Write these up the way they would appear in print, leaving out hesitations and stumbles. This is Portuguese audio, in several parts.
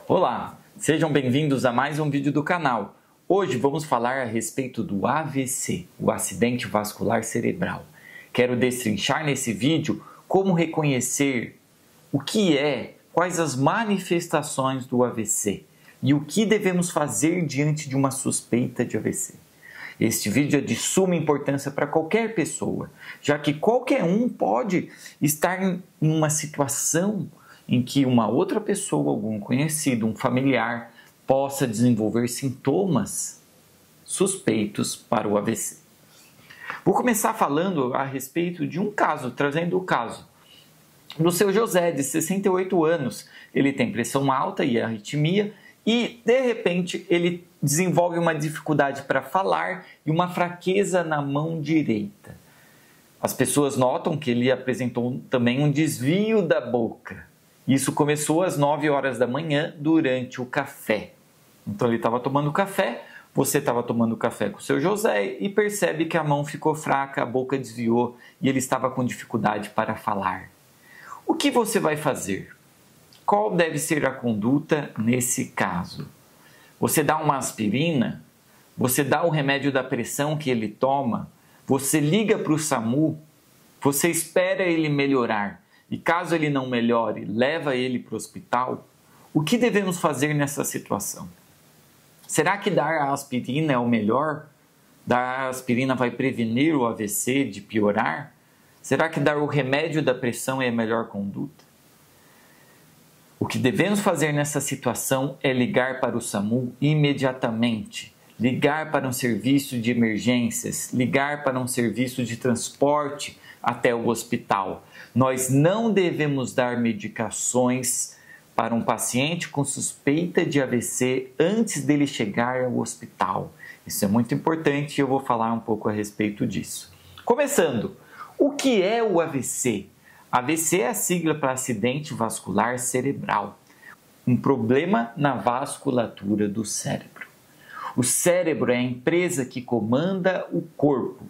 Olá, sejam bem-vindos a mais um vídeo do canal. Hoje vamos falar a respeito do AVC, o acidente vascular cerebral. Quero destrinchar nesse vídeo como reconhecer o que é, quais as manifestações do AVC e o que devemos fazer diante de uma suspeita de AVC. Este vídeo é de suma importância para qualquer pessoa, já que qualquer um pode estar em uma situação em que uma outra pessoa, algum conhecido, um familiar, possa desenvolver sintomas suspeitos para o AVC. Vou começar falando a respeito de um caso, trazendo o caso do seu José, de 68 anos. Ele tem pressão alta e arritmia e, de repente, ele desenvolve uma dificuldade para falar e uma fraqueza na mão direita. As pessoas notam que ele apresentou também um desvio da boca. Isso começou às 9 horas da manhã durante o café. Então ele estava tomando café, você estava tomando café com o seu José e percebe que a mão ficou fraca, a boca desviou e ele estava com dificuldade para falar. O que você vai fazer? Qual deve ser a conduta nesse caso? Você dá uma aspirina? Você dá o remédio da pressão que ele toma? Você liga para o SAMU? Você espera ele melhorar? E caso ele não melhore, leva ele para o hospital? O que devemos fazer nessa situação? Será que dar a aspirina é o melhor? Dar a aspirina vai prevenir o AVC de piorar? Será que dar o remédio da pressão é a melhor conduta? O que devemos fazer nessa situação é ligar para o SAMU imediatamente, ligar para um serviço de emergências, ligar para um serviço de transporte até o hospital. Nós não devemos dar medicações para um paciente com suspeita de AVC antes dele chegar ao hospital. Isso é muito importante e eu vou falar um pouco a respeito disso. Começando, o que é o AVC? AVC é a sigla para acidente vascular cerebral, um problema na vasculatura do cérebro. O cérebro é a empresa que comanda o corpo.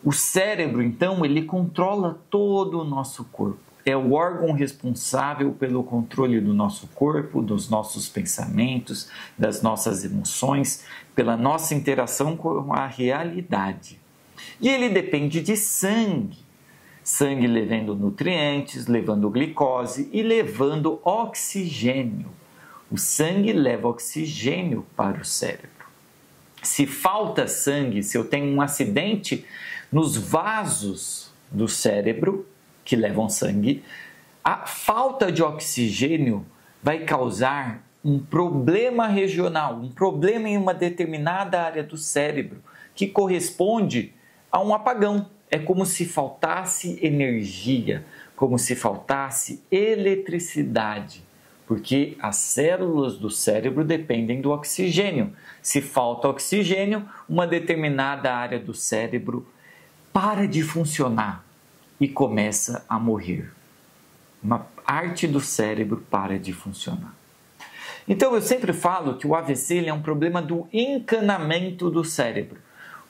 O cérebro, então, ele controla todo o nosso corpo. É o órgão responsável pelo controle do nosso corpo, dos nossos pensamentos, das nossas emoções, pela nossa interação com a realidade. E ele depende de sangue. Sangue levando nutrientes, levando glicose e levando oxigênio. O sangue leva oxigênio para o cérebro. Se falta sangue, se eu tenho um acidente nos vasos do cérebro que levam sangue, a falta de oxigênio vai causar um problema regional, um problema em uma determinada área do cérebro, que corresponde a um apagão. É como se faltasse energia, como se faltasse eletricidade, porque as células do cérebro dependem do oxigênio. Se falta oxigênio, uma determinada área do cérebro para de funcionar e começa a morrer. Uma parte do cérebro para de funcionar. Então eu sempre falo que o AVC é um problema do encanamento do cérebro,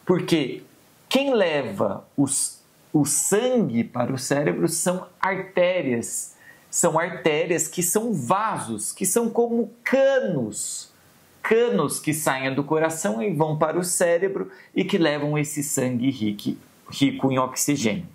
porque quem leva o sangue para o cérebro são artérias. São artérias que são vasos, que são como canos. Canos que saem do coração e vão para o cérebro e que levam esse sangue rico em oxigênio.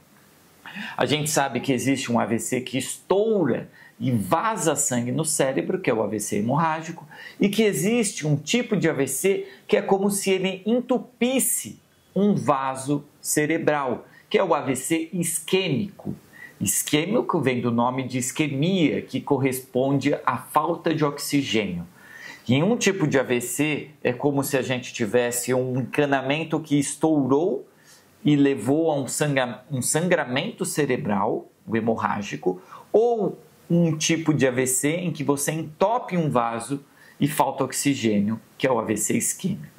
A gente sabe que existe um AVC que estoura e vaza sangue no cérebro, que é o AVC hemorrágico, e que existe um tipo de AVC que é como se ele entupisse um vaso cerebral, que é o AVC isquêmico. Isquêmico vem do nome de isquemia, que corresponde à falta de oxigênio. E em um tipo de AVC é como se a gente tivesse um encanamento que estourou e levou a um sangramento cerebral, o hemorrágico, ou um tipo de AVC em que você entope um vaso e falta oxigênio, que é o AVC isquêmico.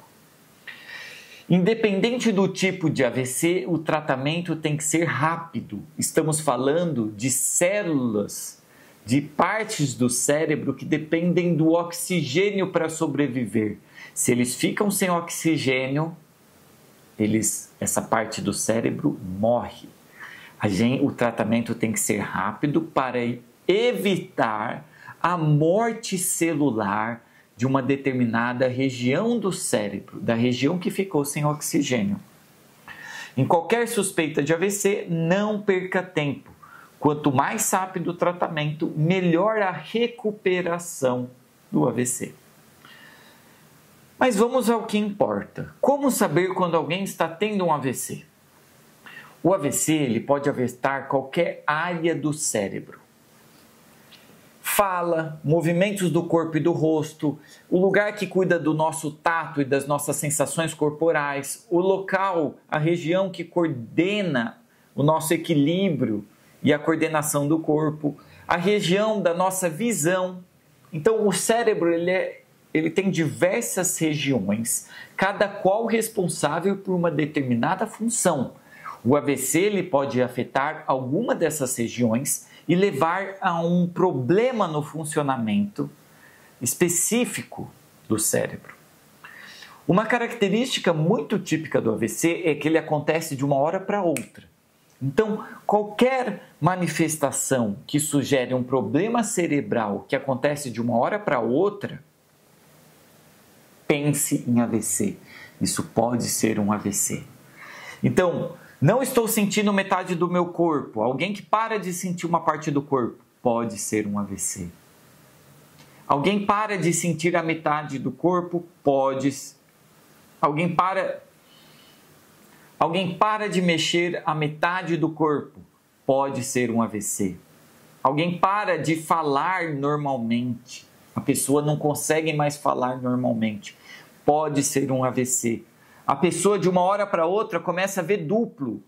Independente do tipo de AVC, o tratamento tem que ser rápido. Estamos falando de células, de partes do cérebro que dependem do oxigênio para sobreviver. Se eles ficam sem oxigênio, essa parte do cérebro morre. O tratamento tem que ser rápido para evitar a morte celular de uma determinada região do cérebro, da região que ficou sem oxigênio. Em qualquer suspeita de AVC, não perca tempo. Quanto mais rápido o tratamento, melhor a recuperação do AVC. Mas vamos ao que importa. Como saber quando alguém está tendo um AVC? O AVC ele pode afetar qualquer área do cérebro. Fala, movimentos do corpo e do rosto, o lugar que cuida do nosso tato e das nossas sensações corporais, o local, a região que coordena o nosso equilíbrio e a coordenação do corpo, a região da nossa visão. Então, o cérebro ele tem diversas regiões, cada qual responsável por uma determinada função. O AVC ele pode afetar alguma dessas regiões e levar a um problema no funcionamento específico do cérebro. Uma característica muito típica do AVC é que ele acontece de uma hora para outra. Então, qualquer manifestação que sugere um problema cerebral que acontece de uma hora para outra, pense em AVC. Isso pode ser um AVC. Então, não estou sentindo metade do meu corpo. Alguém que para de sentir uma parte do corpo, pode ser um AVC. Alguém para de sentir a metade do corpo, pode. Alguém para de mexer a metade do corpo, pode ser um AVC. Alguém para de falar normalmente. A pessoa não consegue mais falar normalmente, pode ser um AVC. A pessoa de uma hora para outra começa a ver duplo.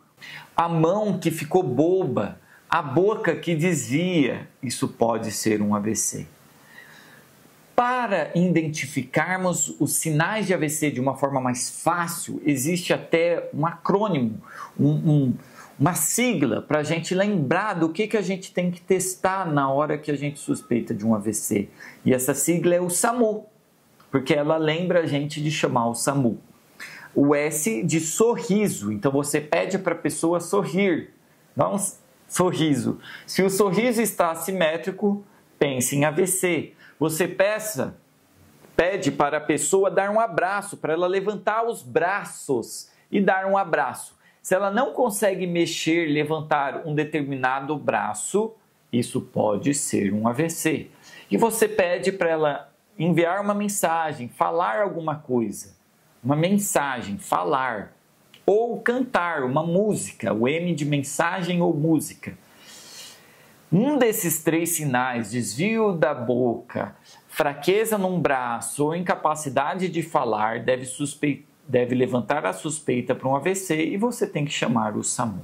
A mão que ficou boba, a boca que desvia, isso pode ser um AVC. Para identificarmos os sinais de AVC de uma forma mais fácil, existe até um acrônimo, uma sigla para a gente lembrar do que a gente tem que testar na hora que a gente suspeita de um AVC. E essa sigla é o SAMU, porque ela lembra a gente de chamar o SAMU. O S de sorriso, então você pede para a pessoa sorrir, não sorriso. Se o sorriso está assimétrico, pense em AVC. Você pede para a pessoa dar um abraço, para ela levantar os braços e dar um abraço. Se ela não consegue mexer, levantar um determinado braço, isso pode ser um AVC. E você pede para ela enviar uma mensagem, falar alguma coisa. Uma mensagem, falar, ou cantar uma música, o M de mensagem ou música. Um desses três sinais, desvio da boca, fraqueza num braço ou incapacidade de falar, deve levantar a suspeita para um AVC e você tem que chamar o SAMU.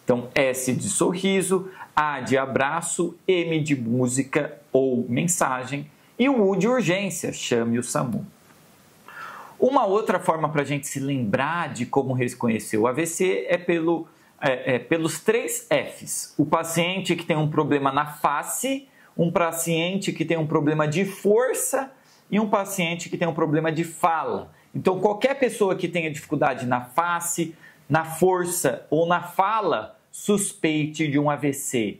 Então, S de sorriso, A de abraço, M de música ou mensagem e o U de urgência, chame o SAMU. Uma outra forma para a gente se lembrar de como reconhecer o AVC é pelos 3 Fs. O paciente que tem um problema na face, um paciente que tem um problema de força e um paciente que tem um problema de fala. Então, qualquer pessoa que tenha dificuldade na face, na força ou na fala, suspeite de um AVC.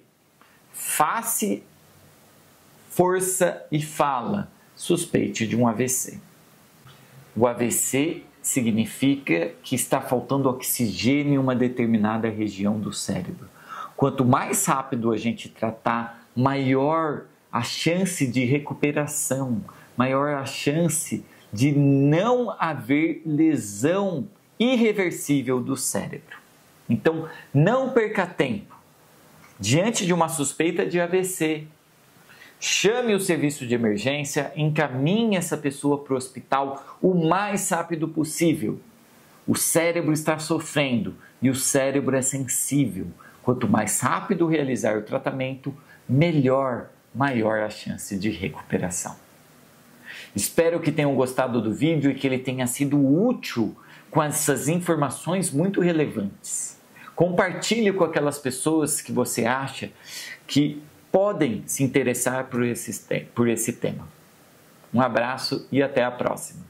Face, força e fala, suspeite de um AVC. O AVC significa que está faltando oxigênio em uma determinada região do cérebro. Quanto mais rápido a gente tratar, maior a chance de recuperação, maior a chance de não haver lesão irreversível do cérebro. Então, não perca tempo. Diante de uma suspeita de AVC, chame o serviço de emergência, encaminhe essa pessoa para o hospital o mais rápido possível. O cérebro está sofrendo e o cérebro é sensível. Quanto mais rápido realizar o tratamento, maior a chance de recuperação. Espero que tenham gostado do vídeo e que ele tenha sido útil com essas informações muito relevantes. Compartilhe com aquelas pessoas que você acha que podem se interessar por esse tema. Um abraço e até a próxima.